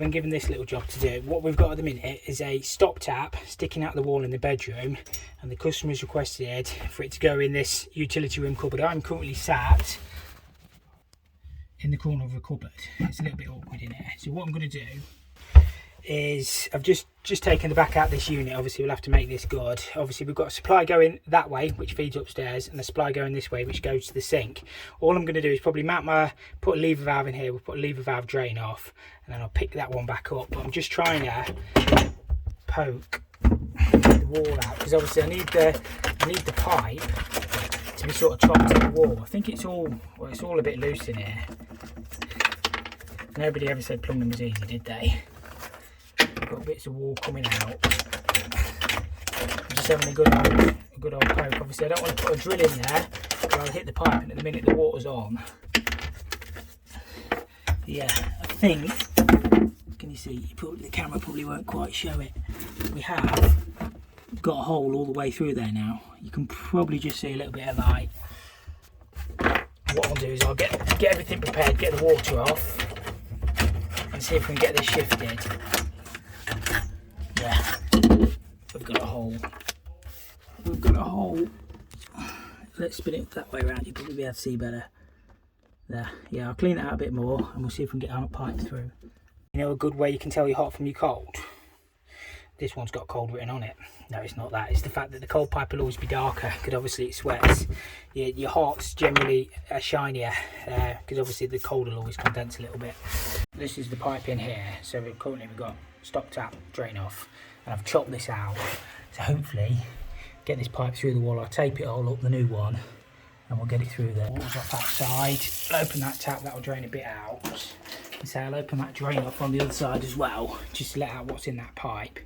Been given this little job to do. What we've got at the minute is a stop tap sticking out the wall in the bedroom, and the customer's requested for it to go in this utility room cupboard. I'm currently sat in the corner of a cupboard. It's a little bit awkward in here. So what I'm going to do is I've just taken the back out of this unit. Obviously we'll have to make this good. Obviously we've got a supply going that way which feeds upstairs, and a supply going this way which goes to the sink. All I'm going to do is probably put a lever valve in here. We'll put a lever valve drain off, and then I'll pick that one back up. But I'm just trying to poke the wall out, because obviously I need the pipe to be sort of chopped at the wall. I think it's all a bit loose in here. Nobody ever said plumbing was easy, did they? Got bits of wall coming out. I'm just having a good old poke. Obviously I don't want to put a drill in there, because I'll hit the pipe, and at the minute the water's on. Yeah, I think, can you see, the camera probably won't quite show it. We have got a hole all the way through there now. You can probably just see a little bit of light. What I'll do is I'll get everything prepared, get the water off, and see if we can get this shifted. Yeah, we've got a hole. We've got a hole. Let's spin it that way around. You'll probably be able to see better. There. Yeah, I'll clean it out a bit more, and we'll see if we can get our pipe through. You know a good way you can tell you're hot from your cold? This one's got cold written on it. No, it's not that. It's the fact that the cold pipe will always be darker, because obviously it sweats. Your hot's generally shinier, because obviously the cold will always condense a little bit. This is the pipe in here. So currently we've got stop tap, drain off, and I've chopped this out. So hopefully get this pipe through the wall. I'll tape it all up, the new one, and we'll get it through there. Water's off that side. I'll open that tap, that'll drain a bit out. And so I'll open that drain off on the other side as well, just to let out what's in that pipe.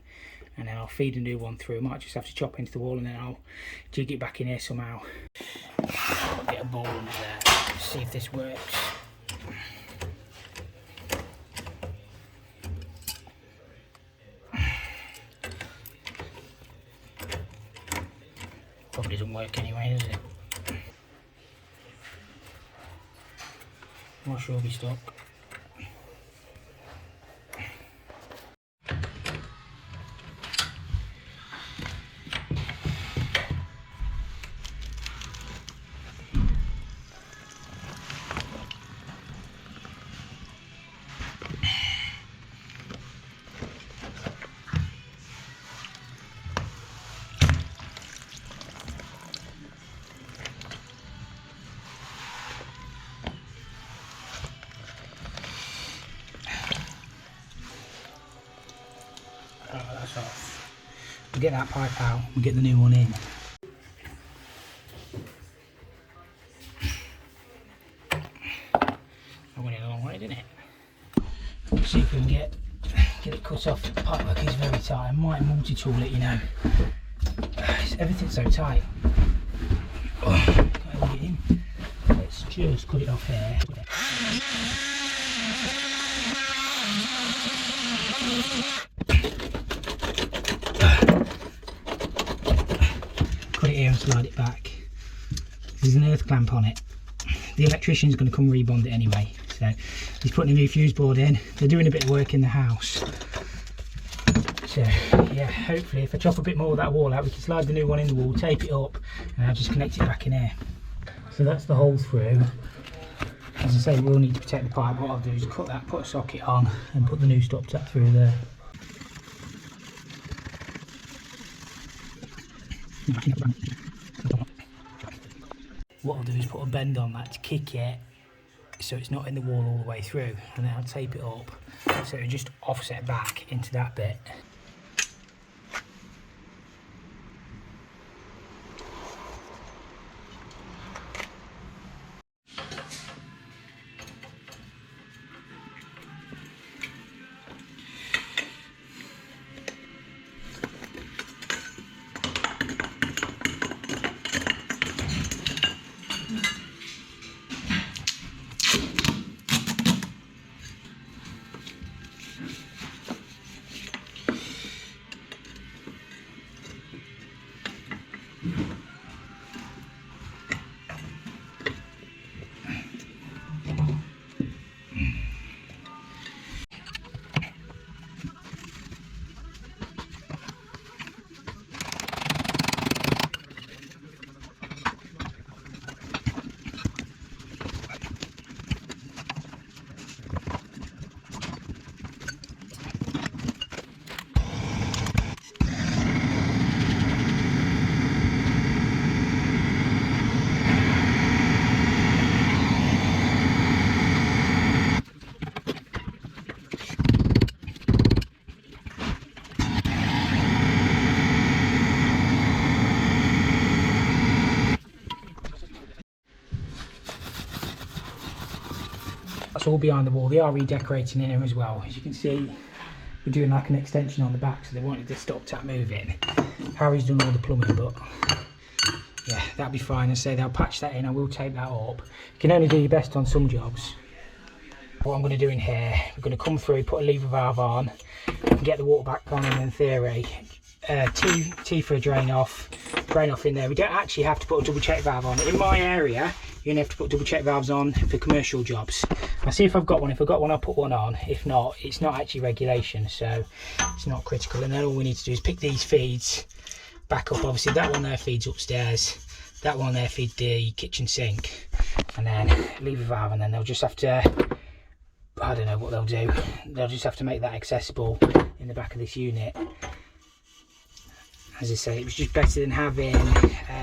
And then I'll feed a new one through. Might just have to chop into the wall, and then I'll jig it back in here somehow. I'll get a ball under there, see if this works. Probably doesn't work anyway, does it? Not sure we stuck. That's off. We'll get that pipe out, we'll get the new one in. I went a long way, didn't it? Let's see if we can get it cut off. The pipe work is very tight. I might multi-tool it, you know. Everything's so tight. Oh, got it in. Let's just cut it off here. Cut it here and slide it back. There's an earth clamp on it. The electrician's going to come rebond it anyway, so he's putting a new fuse board in. They're doing a bit of work in the house, so yeah, hopefully if I chop a bit more of that wall out, we can slide the new one in the wall, tape it up, and I'll just connect it back in here. So that's the hole through. As I say, we'll need to protect the pipe. What I'll do is cut that, put a socket on, and put the new stop tap through there. What I'll do is put a bend on that to kick it so it's not in the wall all the way through, and then I'll tape it up so it'll just offset back into that bit. stops all behind the wall. They are redecorating in here as well. As you can see, we're doing like an extension on the back, so they wanted the stop tap moving. Harry's done all the plumbing, but yeah, that'll be fine. I say they'll patch that in. I will tape that up. You can only do your best on some jobs. What I'm going to do in here, we're going to come through, put a lever valve on, and get the water back on, and in theory, T for a drain off in there. We don't actually have to put a double check valve on. In my area, you're going to have to put double check valves on for commercial jobs. I'll see if I've got one. If I've got one, I'll put one on. If not, it's not actually regulation, so it's not critical. And then all we need to do is pick these feeds back up. Obviously, that one there feeds upstairs. That one there feeds the kitchen sink. And then leave a valve, and then they'll just have to, I don't know what they'll do. They'll just have to make that accessible in the back of this unit. As I say, it was just better than having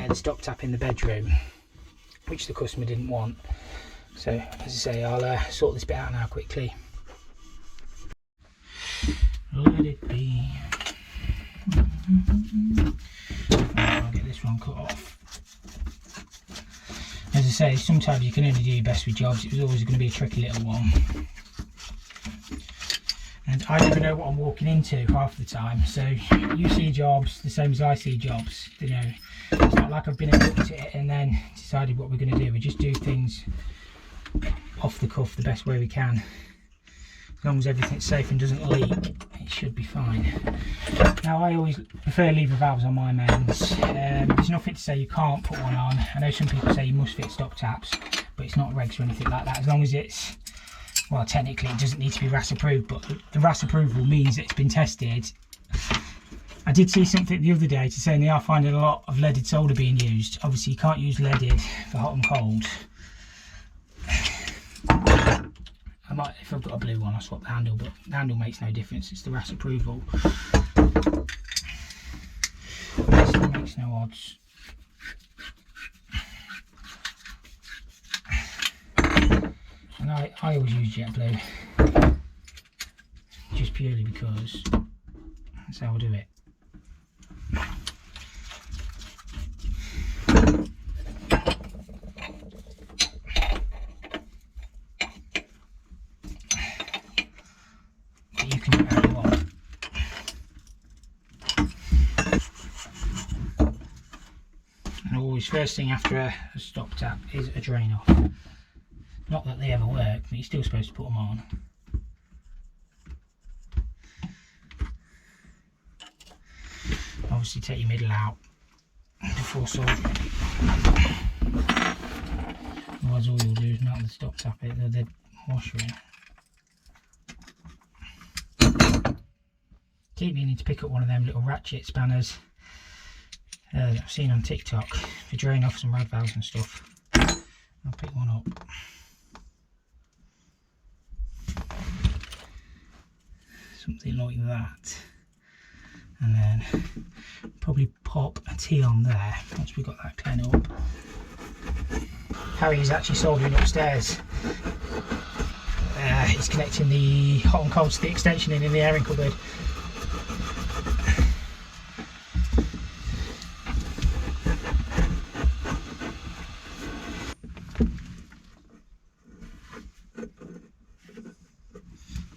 the stop tap in the bedroom, which the customer didn't want. So, as I say, I'll sort this bit out now quickly. Let it be. I'll get this one cut off. As I say, sometimes you can only do your best with jobs. It was always going to be a tricky little one. And I never know what I'm walking into half the time. So you see jobs the same as I see jobs. You know, it's not like I've been and looked at it and then decided what we're going to do. We just do things off the cuff the best way we can. As long as everything's safe and doesn't leak, it should be fine. Now, I always prefer lever valves on my mains. There's nothing to say you can't put one on. I know some people say you must fit stop taps, but it's not regs or anything like that. As long as it's, well, technically it doesn't need to be RAS approved, but the RAS approval means that it's been tested. I did see something the other day to say they are finding a lot of leaded solder being used. Obviously you can't use leaded for hot and cold. I might, if I've got a blue one, I'll swap the handle, but the handle makes no difference. It's the RAS approval. This makes no odds. And I always use jet blue, just purely because that's how I do it. But you can do whatever you want. And always first thing after a stop tap is a drain off. Not that they ever work, but you're still supposed to put them on. Obviously take your middle out before soldering. Otherwise all you'll do is melt the stop tap in the washer in. Keep meaning to pick up one of them little ratchet spanners that I've seen on TikTok for drain off some rad valves and stuff. I'll pick one up. Something like that, and then probably pop a T on there once we've got that cleaned up. Harry's actually soldering upstairs. He's connecting the hot and cold to the extension in the airing cupboard.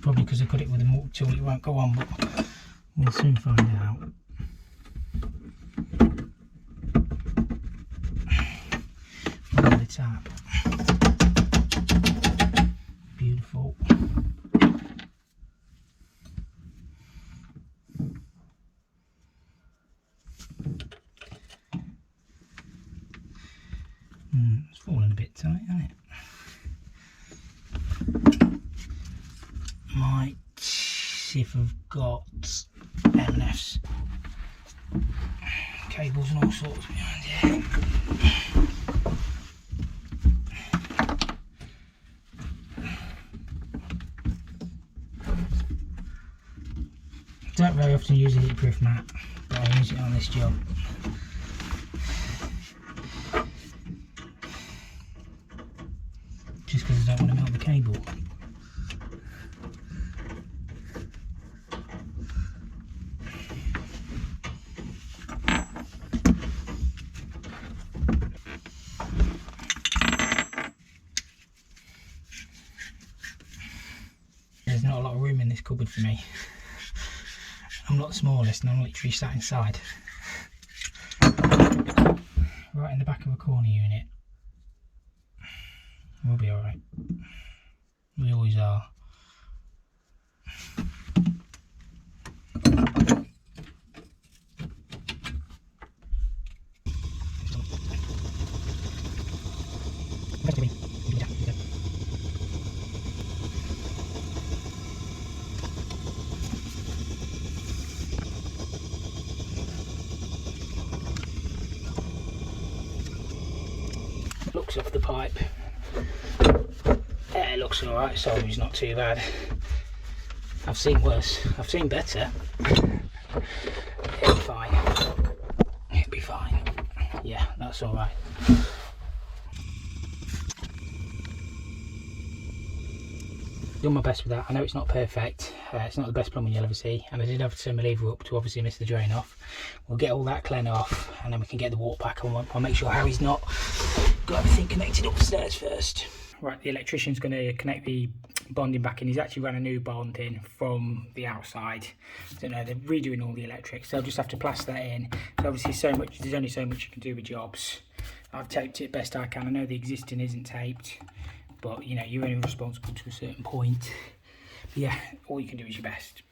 Probably because I cut it with a mortar tool it won't go on, but we'll soon find out. Follow the tap. Beautiful. It's falling a bit tight, isn't it? Might see if I've got M&Fs, cables and all sorts behind here. Don't very often use a heatproof mat, but I'll use it on this job. Just because I don't want to melt the cable. after me. I'm not the smallest and I'm literally sat inside. Right in the back of a corner unit. We'll be alright. We always are. Looks off the pipe. Yeah, it looks alright, so it's not too bad. I've seen worse, I've seen better. It'll be fine. It'll be fine. Yeah, that's alright. Done my best with that. I know it's not perfect. It's not the best plumbing you'll ever see, and I did have to turn my lever up to obviously miss the drain off. We'll get all that clean off and then we can get the water pack on. I'll make sure Harry's not got everything connected upstairs first. Right, the electrician's going to connect the bonding back in. He's actually ran a new bonding from the outside. I don't know, they're redoing all the electrics, so I'll just have to plaster that in. So obviously there's only so much you can do with jobs. I've taped it best I can. I know the existing isn't taped, but you know, you're only responsible to a certain point. But yeah, all you can do is your best.